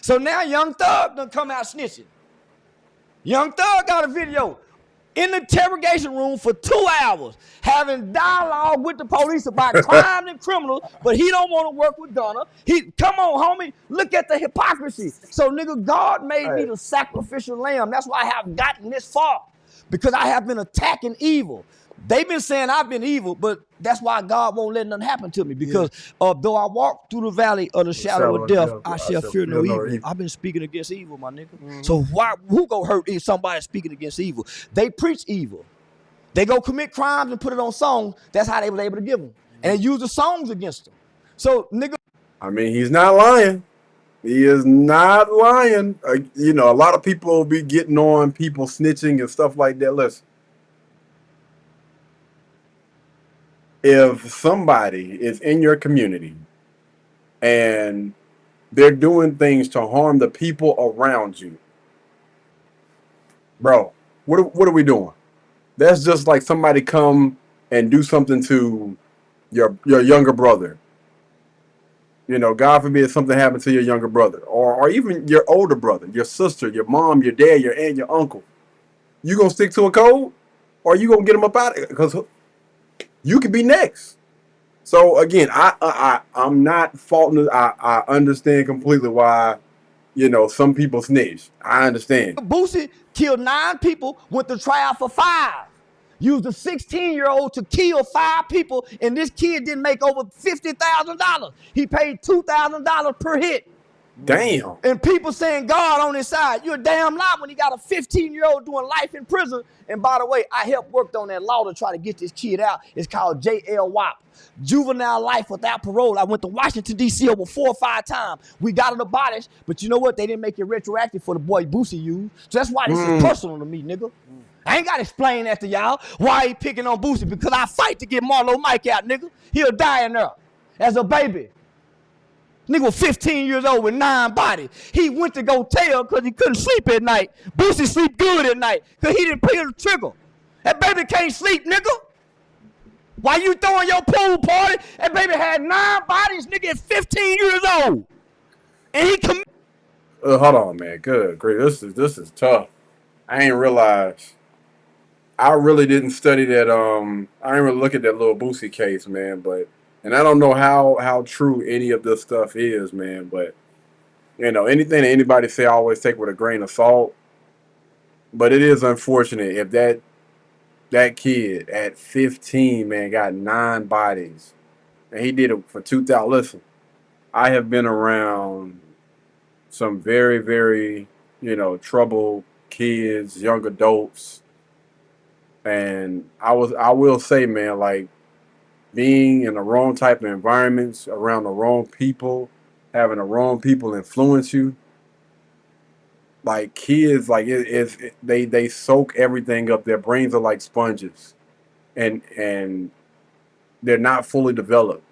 So now Young Thug done come out snitching. Young Thug got a video in the interrogation room for 2 hours, having dialogue with the police about crime and criminals, but he don't want to work with Gunna. Come on, homie, look at the hypocrisy. So, nigga, God made me the sacrificial lamb. That's why I have gotten this far, because I have been attacking evil. They've been saying I've been evil, but that's why God won't let nothing happen to me, because though I walk through the valley of the shadow of death, I shall fear no evil. I've been speaking against evil, my nigga. So who go hurt if somebody speaking against evil? They preach evil. They go commit crimes and put it on songs. That's how they were able to give them. And they use the songs against them. So, nigga. I mean, he's not lying. He is not lying. You know, a lot of people will be getting on people snitching and stuff like that. Listen. If somebody is in your community and they're doing things to harm the people around you, bro, what are we doing? That's just like somebody come and do something to your younger brother. You know, God forbid something happened to your younger brother, or even your older brother, your sister, your mom, your dad, your aunt, your uncle. You gonna stick to a code, or you gonna get them up out of it? Because you could be next. So again, I'm not faulting. I understand completely why, you know, some people snitch. I understand. Boosie killed 9 people, went to trial for 5. Used a 16-year-old to kill 5 people, and this kid didn't make over $50,000. He paid $2,000 per hit. Damn. And people saying God on his side. You're a damn lie when he got a 15-year-old doing life in prison. And by the way, I helped worked on that law to try to get this kid out. It's called JLWOP, juvenile life without parole. I went to Washington, D.C. over 4 or 5 times. We got it abolished, but you know what? They didn't make it retroactive for the boy Boosie used. So that's why this is personal to me, nigga. I ain't got to explain that to y'all. Why he picking on Boosie? Because I fight to get Marlo Mike out, nigga. He'll die in there as a baby. Nigga was 15 years old with 9 bodies. He went to go tell because he couldn't sleep at night. Boosie sleep good at night because he didn't pull the trigger. That baby can't sleep, nigga. Why you throwing your pool party? That baby had 9 bodies, nigga, at 15 years old. And he hold on, man. Good, great. This is tough. I ain't realized. I really didn't study that. I didn't really look at that little Boosie case, man. And I don't know how true any of this stuff is, man. But you know, anything that anybody say, I always take with a grain of salt. But it is unfortunate if that kid at 15, man, got 9 bodies, and he did it for 2,000. Listen, I have been around some very, very, you know, troubled kids, young adults, and I will say, man, like being in the wrong type of environments, around the wrong people, having the wrong people influence you. Like kids, like they soak everything up. Their brains are like sponges, and they're not fully developed.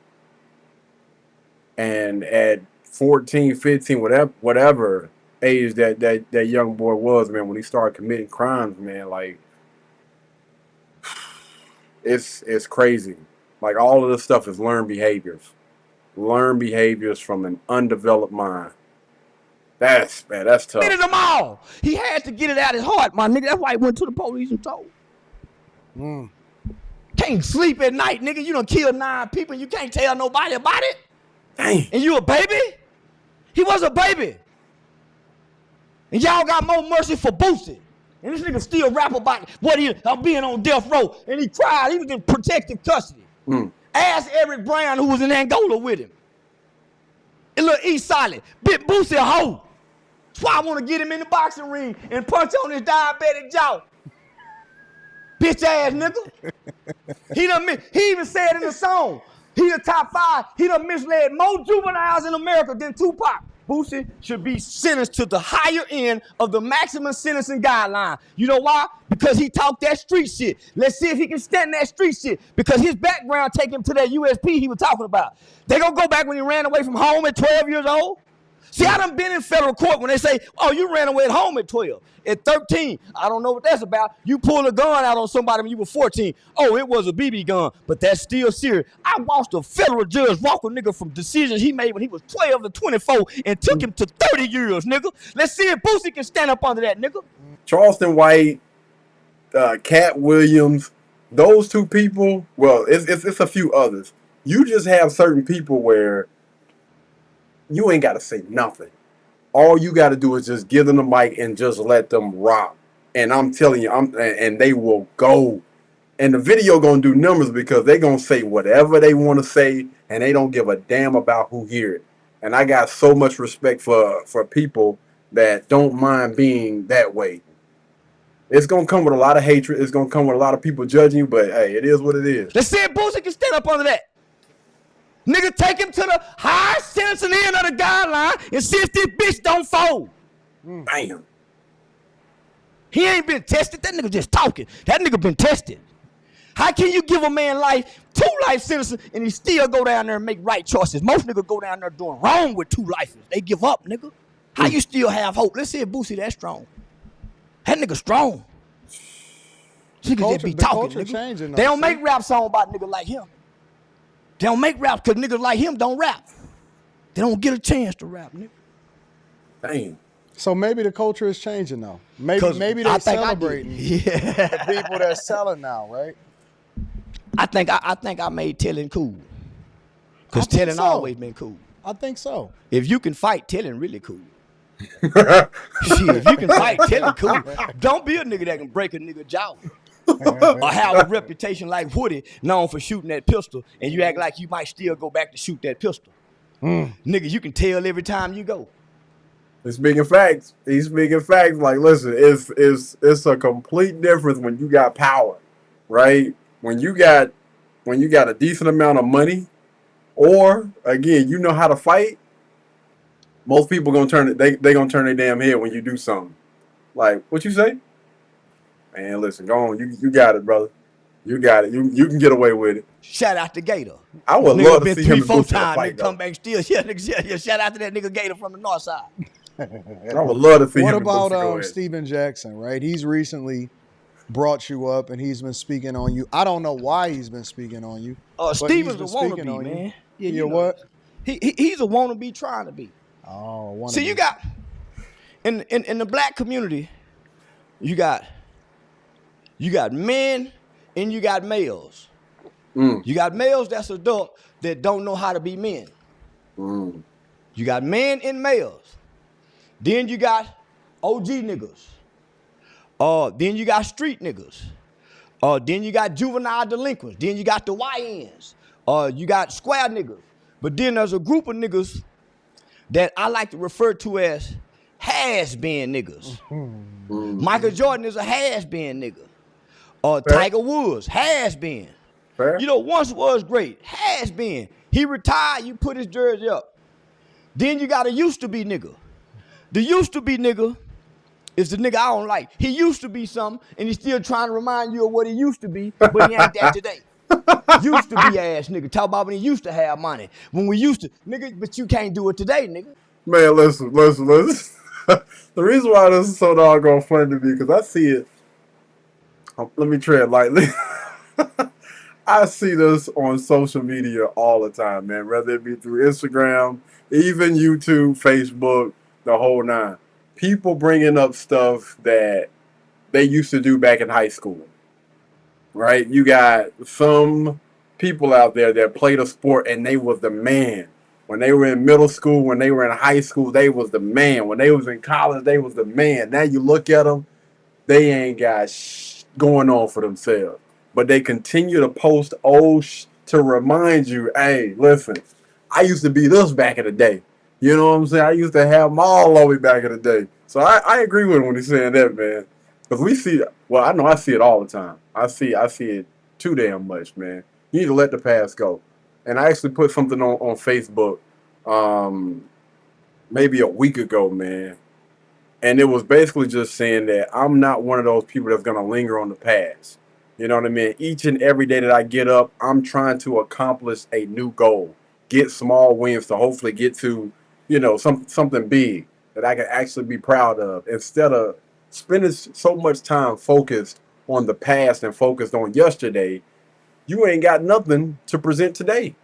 And at 14, 15, whatever age that young boy was, man, when he started committing crimes, man, like it's crazy. Like all of this stuff is learned behaviors from an undeveloped mind. That's tough. Get them all. He had to get it out his heart, my nigga. That's why he went to the police and told. Can't sleep at night, nigga. You done killed 9 people and you can't tell nobody about it. Dang. And you a baby? He was a baby. And y'all got more mercy for Boosie. And this nigga still rap about what I'm being on death row. And he cried. He was in protective custody. Ask Eric Brown, who was in Angola with him. And look, he's solid. Bit Boosie a hoe. That's why I want to get him in the boxing ring and punch on his diabetic jaw. Bitch ass nigga. He even said in the song, he the top 5. He done misled more juveniles in America than Tupac. Boosie should be sentenced to the higher end of the maximum sentencing guideline. You know why? Because he talked that street shit. Let's see if he can stand that street shit. Because his background take him to that USP he was talking about. They gonna go back when he ran away from home at 12 years old? See, I done been in federal court when they say, oh, you ran away at home at 12. At 13, I don't know what that's about. You pulled a gun out on somebody when you were 14. Oh, it was a BB gun, but that's still serious. I watched a federal judge walk a nigga from decisions he made when he was 12 to 24 and took him to 30 years, nigga. Let's see if Boosie can stand up under that, nigga. Charleston White, Cat Williams, those two people, well, it's a few others. You just have certain people where you ain't got to say nothing. All you got to do is just give them the mic and just let them rock. And I'm telling you, and they will go. And the video going to do numbers because they going to say whatever they want to say, and they don't give a damn about who hear it. And I got so much respect for people that don't mind being that way. It's going to come with a lot of hatred. It's going to come with a lot of people judging you, but hey, it is what it is. Let's see if Boosie can stand up under that. Nigga, take him to the high sentencing end of the guideline and see if this bitch don't fold. Bam. He ain't been tested. That nigga just talking. That nigga been tested. How can you give a man life, 2 life sentences, and he still go down there and make right choices? Most niggas go down there doing wrong with 2 lives. They give up, nigga. How you still have hope? Let's see if Boosie that strong. That nigga strong. Niggas just be talking, nigga. They don't make rap songs about niggas like him. They don't make rap because niggas like him don't rap. They don't get a chance to rap, nigga. Damn. So maybe the culture is changing now. Maybe they're celebrating the people that's selling now, right? I think I made telling cool. Because telling always been cool. I think so. If you can fight, telling really cool. Shit, if you can fight, telling cool. Don't be a nigga that can break a nigga jaw. Or have a reputation like Woody, known for shooting that pistol, and you act like you might still go back to shoot that pistol. Nigga, you can tell every time you go. He's speaking facts. He's speaking facts. Like, listen, it's a complete difference when you got power, right? When you got a decent amount of money, or again, you know how to fight. Most people gonna turn it. They gonna turn their damn head when you do something. Like, what you say? Man, listen, go on. You got it, brother. You got it. You can get away with it. Shout out to Gator. I would love to see him in 3-4 times. fight, come back still. Yeah, shout out to that nigga Gator from the north side. I would love to see him. What about Steven Jackson, right? He's recently brought you up and he's been speaking on you. I don't know why he's been speaking on you. Steven's a wannabe, man. Yeah, you know what? He's a wannabe trying to be. Oh, wannabe. See, you got in the black community, you got men and you got males. You got males that's adult that don't know how to be men. You got men and males. Then you got OG niggas. Then you got street niggas. Then you got juvenile delinquents. Then you got the YNs. You got square niggas. But then there's a group of niggas that I like to refer to as has-been niggas. Michael Jordan is a has-been nigga. Tiger Woods, has-been. You know, once was great, has-been. He retired, you put his jersey up. Then you got a used-to-be nigga. The used-to-be nigga is the nigga I don't like. He used to be something, and he's still trying to remind you of what he used to be, but he ain't that today. Used to be ass nigga. Talk about when he used to have money. When we used to, nigga, but you can't do it today, nigga. Man, listen. The reason why this is so doggone funny to me, because I see it. Let me tread lightly. I see this on social media all the time, man. Whether it be through Instagram, even YouTube, Facebook, the whole 9. People bringing up stuff that they used to do back in high school, right? You got some people out there that played a sport and they was the man. When they were in middle school, when they were in high school, they was the man. When they was in college, they was the man. Now you look at them, they ain't got going on for themselves. But they continue to post old to remind you, hey, listen, I used to be this back in the day. You know what I'm saying? I used to have them all the way back in the day. So I agree with him when he's saying that, man. Because we see, well, I know I see it all the time. I see it too damn much, man. You need to let the past go. And I actually put something on Facebook maybe a week ago, man. And it was basically just saying that I'm not one of those people that's going to linger on the past. You know what I mean? Each and every day that I get up, I'm trying to accomplish a new goal. Get small wins to hopefully get to you know, something big that I can actually be proud of, instead of spending so much time focused on the past and focused on yesterday. You ain't got nothing to present today.